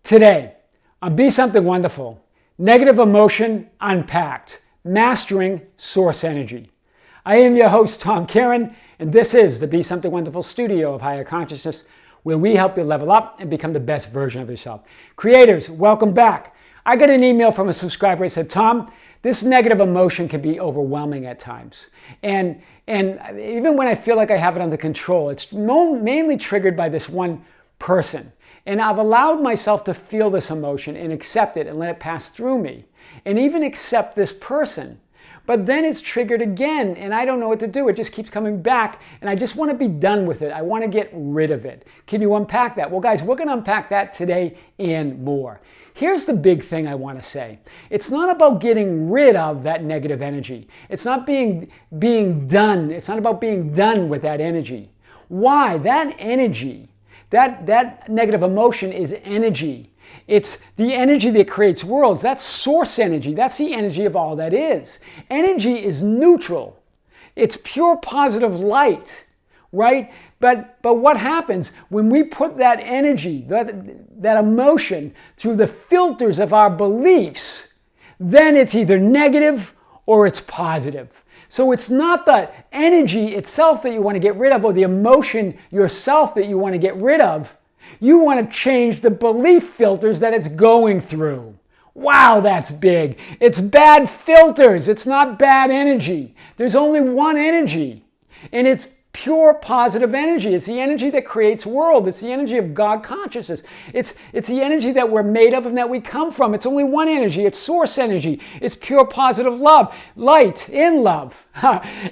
Today, on Be Something Wonderful, negative emotion unpacked, mastering source energy. I am your host, Tom Karen, and this is the Be Something Wonderful studio of higher consciousness, where we help you level up and become the best version of yourself. Creators, welcome back. I got an email from a subscriber that said, Tom, this negative emotion can be overwhelming at times. And even when I feel like I have it under control, it's mainly triggered by this one person. And I've allowed myself to feel this emotion and accept it and let it pass through me. And even accept this person. But then it's triggered again and I don't know what to do. It just keeps coming back and I just want to be done with it. I want to get rid of it. Can you unpack that? Well, guys, we're going to unpack that today and more. Here's the big thing I want to say. It's not about getting rid of that negative energy. It's not being done. It's not about being done with that energy. Why? That energy, that negative emotion is energy. It's the energy that creates worlds. That's source energy. That's the energy of all that is. Energy is neutral. It's pure positive light, right? But what happens when we put that energy, that emotion through the filters of our beliefs, then it's either negative or it's positive. So it's not the energy itself that you want to get rid of or the emotion yourself that you want to get rid of. You want to change the belief filters that it's going through. Wow, that's big. It's bad filters. It's not bad energy. There's only one energy, and it's pure positive energy. It's the energy that creates world. It's the energy of God consciousness. It's the energy that we're made of and that we come from. It's only one energy. It's source energy. It's pure positive love, light in love.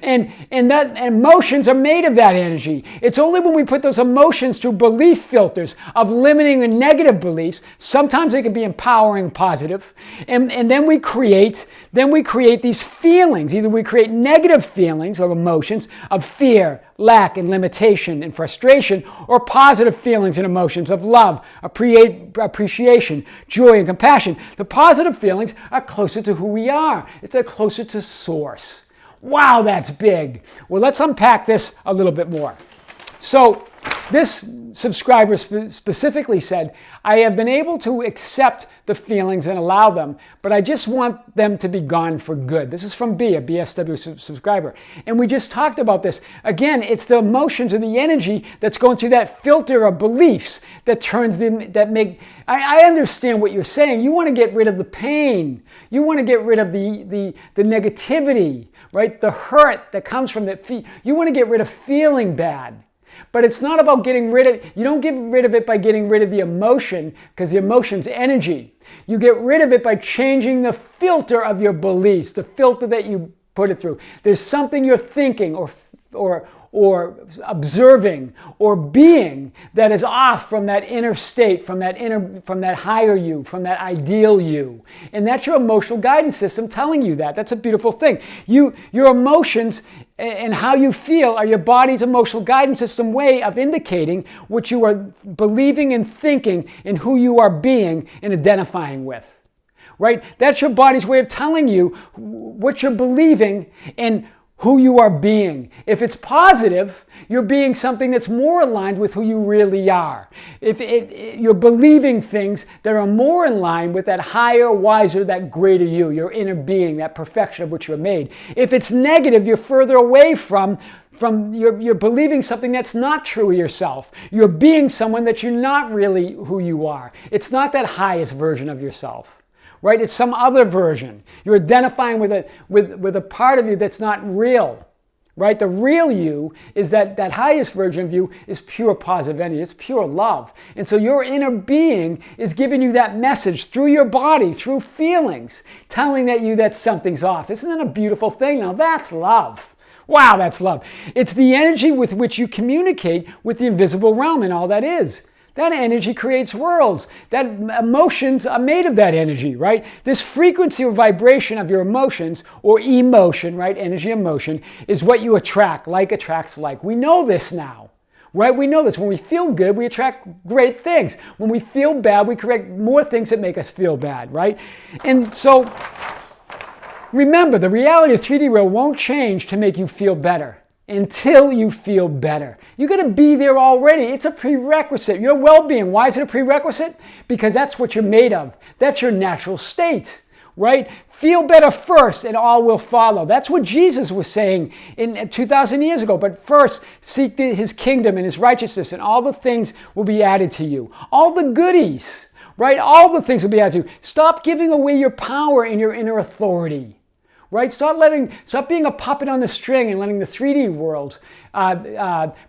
And that emotions are made of that energy. It's only when we put those emotions through belief filters of limiting and negative beliefs, sometimes they can be empowering, positive, and then we create these feelings. Either we create negative feelings or emotions of fear, lack, and limitation and frustration, or positive feelings and emotions of love, appreciation, joy, and compassion. The positive feelings are closer to who we are. It's closer to source. Wow, that's big. Well, let's unpack this a little bit more. So this subscriber specifically said, I have been able to accept the feelings and allow them, but I just want them to be gone for good. This is from B, a BSW subscriber. And we just talked about this. Again, it's the emotions and the energy that's going through that filter of beliefs that turns them, that make, I understand what you're saying. You want to get rid of the pain. You want to get rid of the negativity, right? The hurt that comes from that. You want to get rid of feeling bad. But it's not about getting rid of, you don't get rid of it by getting rid of the emotion, because the emotion's energy. You get rid of it by changing the filter of your beliefs, the filter that you put it through. There's something you're thinking or observing or being that is off from that inner state, from that higher you, from that ideal you. And that's your emotional guidance system telling you that. That's a beautiful thing. Your emotions and how you feel are your body's emotional guidance system way of indicating what you are believing and thinking and who you are being and identifying with. Right? That's your body's way of telling you what you're believing and who you are being. If it's positive, you're being something that's more aligned with who you really are. If you're believing things that are more in line with that higher, wiser, that greater you, your inner being, that perfection of which you're made. If it's negative, you're further away from you're believing something that's not true of yourself. You're being someone that you're not really who you are. It's not that highest version of yourself. Right? It's some other version. You're identifying with a part of you that's not real. Right? The real you is that highest version of you is pure positive energy. It's pure love. And so your inner being is giving you that message through your body, through feelings, telling that something's off. Isn't that a beautiful thing? Now that's love. Wow, that's love. It's the energy with which you communicate with the invisible realm and all that is. That energy creates worlds. That emotions are made of that energy, right? This frequency or vibration of your emotions, or emotion, right? Energy, emotion, is what you attract. Like attracts like. We know this now, right? We know this. When we feel good, we attract great things. When we feel bad, we create more things that make us feel bad, right? And so, remember, the reality of 3D real won't change to make you feel better. until you feel better. You got to be there already. It's a prerequisite. Your well-being. Why is it a prerequisite? Because that's what you're made of. That's your natural state, right? Feel better first and all will follow. That's what Jesus was saying in 2,000 years ago. But first, seek his kingdom and his righteousness, and all the things will be added to you. All the goodies, right? All the things will be added to you. Stop giving away your power and your inner authority. Right? Stop being a puppet on the string and letting the 3D world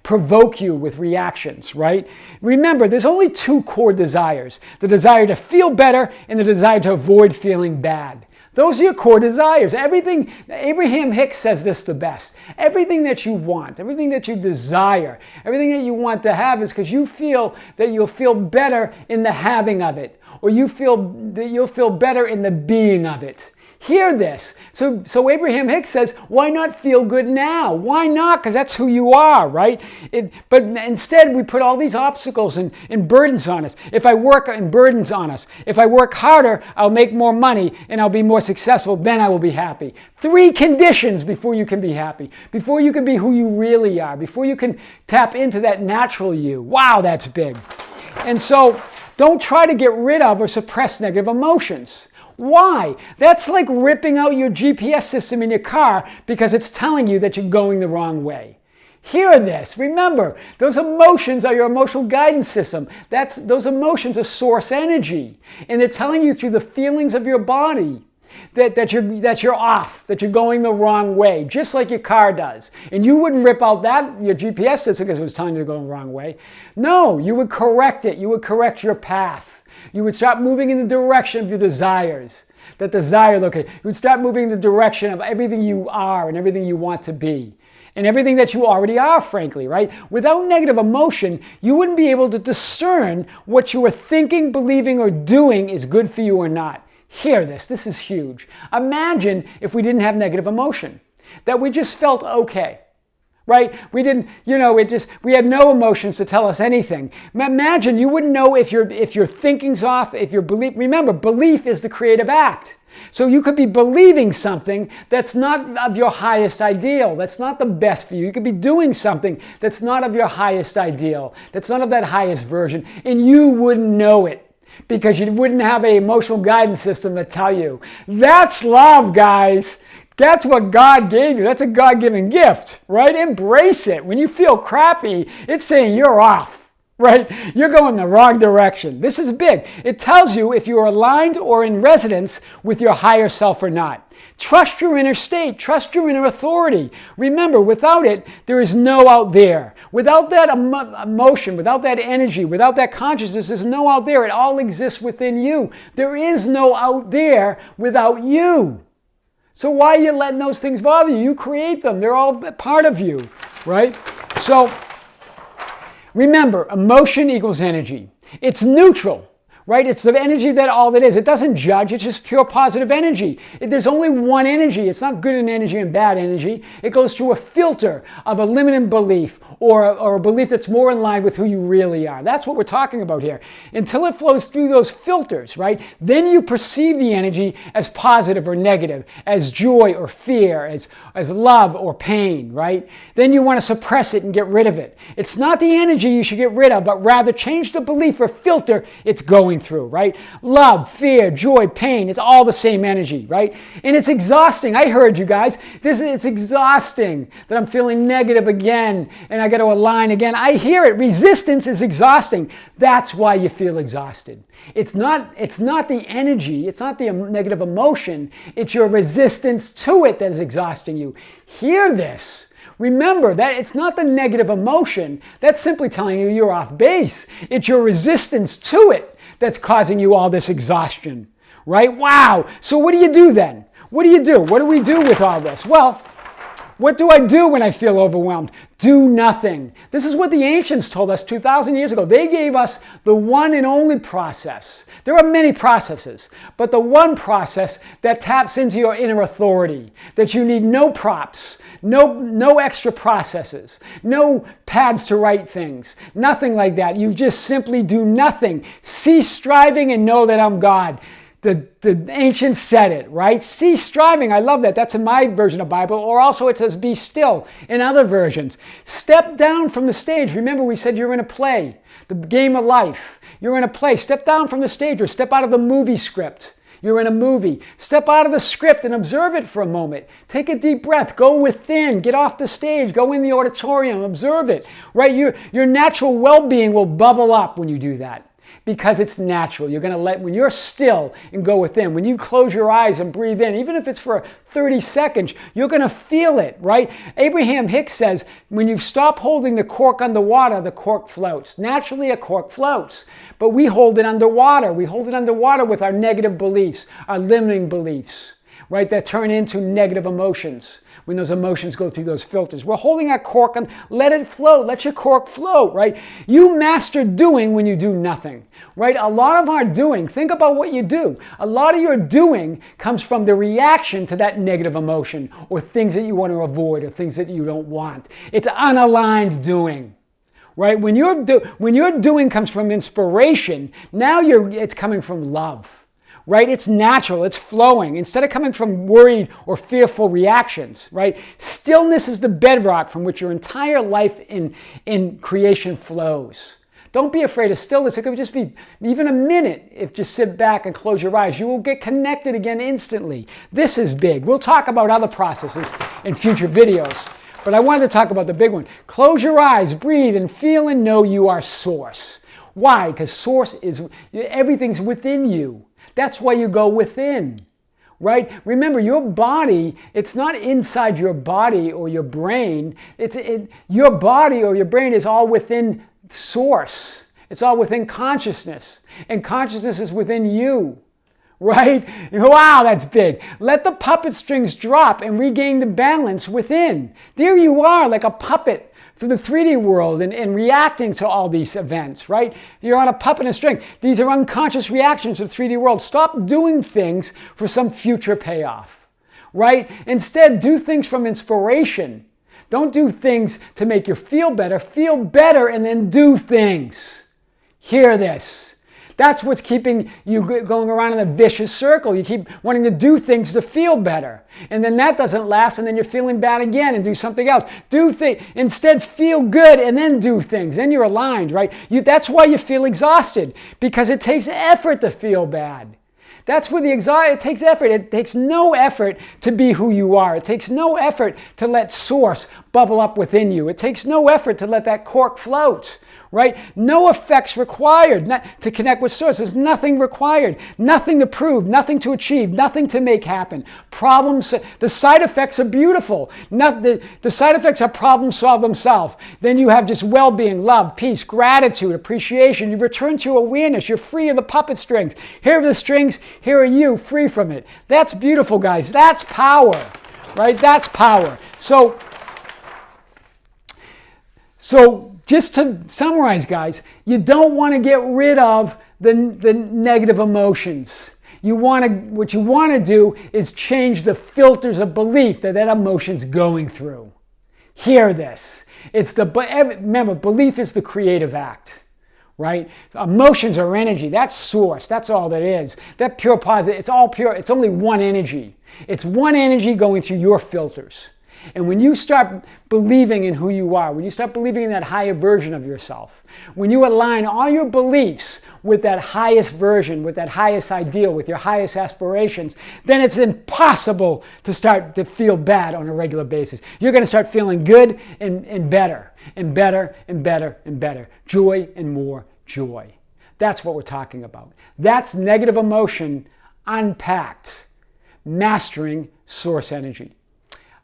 provoke you with reactions, right? Remember, there's only two core desires: the desire to feel better and the desire to avoid feeling bad. Those are your core desires. Everything, Abraham Hicks says this the best. Everything that you want, everything that you desire, everything that you want to have is because you feel that you'll feel better in the having of it, or you feel that you'll feel better in the being of it. Hear this. So Abraham Hicks says, why not feel good now? Why not? Because that's who you are, right? But instead, we put all these obstacles and burdens on us. If I work and burdens on us. If I work harder, I'll make more money and I'll be more successful. Then I will be happy. 3 conditions before you can be happy. Before you can be who you really are. Before you can tap into that natural you. Wow, that's big. And so don't try to get rid of or suppress negative emotions. Why? That's like ripping out your GPS system in your car because it's telling you that you're going the wrong way. Hear this. Remember, those emotions are your emotional guidance system. Those emotions are source energy. And they're telling you through the feelings of your body that you're off, that you're going the wrong way, just like your car does. And you wouldn't rip out your GPS system because it was telling you to go the wrong way. No, you would correct it. You would correct your path. You would start moving in the direction of your desires. That desire location. You would start moving in the direction of everything you are and everything you want to be. And everything that you already are, frankly, right? Without negative emotion, you wouldn't be able to discern what you were thinking, believing, or doing is good for you or not. Hear this. This is huge. Imagine if we didn't have negative emotion. That we just felt okay. Right? We didn't, we had no emotions to tell us anything. Imagine you wouldn't know if your thinking's off, if your belief, remember, belief is the creative act. So you could be believing something that's not of your highest ideal, that's not the best for you. You could be doing something that's not of your highest ideal, that's not of that highest version, and you wouldn't know it because you wouldn't have an emotional guidance system to tell you. That's love, guys. That's what God gave you. That's a God-given gift, right? Embrace it. When you feel crappy, it's saying you're off, right? You're going the wrong direction. This is big. It tells you if you're aligned or in resonance with your higher self or not. Trust your inner state. Trust your inner authority. Remember, without it, there is no out there. Without that emotion, without that energy, without that consciousness, there's no out there. It all exists within you. There is no out there without you. So why are you letting those things bother you? You create them. They're all part of you, right? So remember, emotion equals energy. It's neutral, right? It's the energy that all that is. It doesn't judge. It's just pure positive energy. There's only one energy. It's not good energy and bad energy. It goes through a filter of a limited belief or a belief that's more in line with who you really are. That's what we're talking about here. Until it flows through those filters, right? Then you perceive the energy as positive or negative, as joy or fear, as love or pain, right? Then you want to suppress it and get rid of it. It's not the energy you should get rid of, but rather change the belief or filter it's going through, right? Love, fear, joy, pain, it's all the same energy, right? And it's exhausting. I heard you guys. It's exhausting that I'm feeling negative again and I got to align again. I hear it. Resistance is exhausting. That's why you feel exhausted. It's not the energy. It's not the negative emotion. It's your resistance to it that is exhausting you. Hear this. Remember that it's not the negative emotion. That's simply telling you you're off base. It's your resistance to it that's causing you all this exhaustion, right? Wow. So what do you do then? What do you do? What do we do with all this? Well, what do I do when I feel overwhelmed? Do nothing. This is what the ancients told us 2,000 years ago. They gave us the one and only process. There are many processes, but the one process that taps into your inner authority, that you need no props, no extra processes, no pads to write things, nothing like that. You just simply do nothing. Cease striving and know that I'm God. The ancients said it, right? Cease striving. I love that. That's in my version of Bible. Or also it says be still in other versions. Step down from the stage. Remember we said you're in a play, the game of life. You're in a play. Step down from the stage or step out of the movie script. You're in a movie. Step out of the script and observe it for a moment. Take a deep breath. Go within. Get off the stage. Go in the auditorium. Observe it, right? Your natural well-being will bubble up when you do that. Because it's natural. You're going to when you're still and go within, when you close your eyes and breathe in, even if it's for 30 seconds, you're going to feel it, right? Abraham Hicks says, when you stop holding the cork underwater, the cork floats. Naturally, a cork floats, but we hold it underwater. We hold it underwater with our negative beliefs, our limiting beliefs, right? That turn into negative emotions. When those emotions go through those filters. We're holding our cork and let it float. Let your cork float, right? You master doing when you do nothing, right? A lot of our doing, think about what you do. A lot of your doing comes from the reaction to that negative emotion or things that you want to avoid or things that you don't want. It's unaligned doing. Right? When your doing comes from inspiration, now it's coming from love. Right? It's natural, it's flowing. Instead of coming from worried or fearful reactions, right? Stillness is the bedrock from which your entire life in creation flows. Don't be afraid of stillness. It could just be even a minute if just sit back and close your eyes. You will get connected again instantly. This is big. We'll talk about other processes in future videos, but I wanted to talk about the big one. Close your eyes, breathe, and feel and know you are source. Why? Because source is, everything's within you. That's why you go within, right? Remember, your body, it's not inside your body or your brain. Your body or your brain is all within source. It's all within consciousness. And consciousness is within you, right? Wow, that's big. Let the puppet strings drop and regain the balance within. There you are, like a puppet through the 3D world and reacting to all these events, right? You're on a puppet and a string. These are unconscious reactions to the 3D world. Stop doing things for some future payoff, right? Instead, do things from inspiration. Don't do things to make you feel better and then do things. Hear this. That's what's keeping you going around in a vicious circle. You keep wanting to do things to feel better. And then that doesn't last, and then you're feeling bad again and do something else. Instead, feel good and then do things. Then you're aligned, right? That's why you feel exhausted, because it takes effort to feel bad. That's where the anxiety, it takes effort. It takes no effort to be who you are. It takes no effort to let source bubble up within you. It takes no effort to let that cork float. Right? No effects required to connect with source. There's nothing required, nothing to prove, nothing to achieve, nothing to make happen. Problems, the side effects are beautiful. The side effects are problems solve themselves. Then you have just well-being, love, peace, gratitude, appreciation. You return to awareness. You're free of the puppet strings. Here are the strings. Here are you, free from it. That's beautiful, guys. That's power, right? That's power. So just to summarize, guys, you don't want to get rid of the negative emotions. What you want to do is change the filters of belief that emotion's going through. Hear this. Remember, belief is the creative act, right? Emotions are energy. That's source. That's all that is. That pure positive, it's all pure. It's only one energy. It's one energy going through your filters. And when you start believing in who you are, when you start believing in that higher version of yourself, when you align all your beliefs with that highest version, with that highest ideal, with your highest aspirations, then it's impossible to start to feel bad on a regular basis. You're going to start feeling good and better, and better, and better, and better. Joy and more joy. That's what we're talking about. That's negative emotion unpacked, mastering source energy.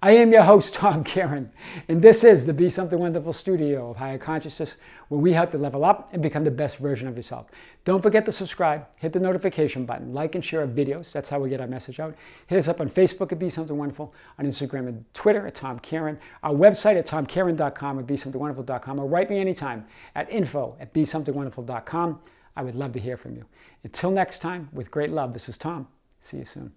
I am your host, Tom Caron, and this is the Be Something Wonderful studio of higher consciousness, where we help you level up and become the best version of yourself. Don't forget to subscribe, hit the notification button, like and share our videos. That's how we get our message out. Hit us up on Facebook at Be Something Wonderful, on Instagram and Twitter at Tom Caron, our website at tomcaron.com or BeSomethingWonderful.com, or write me anytime at info@BeSomethingWonderful.com. I would love to hear from you. Until next time, with great love, this is Tom. See you soon.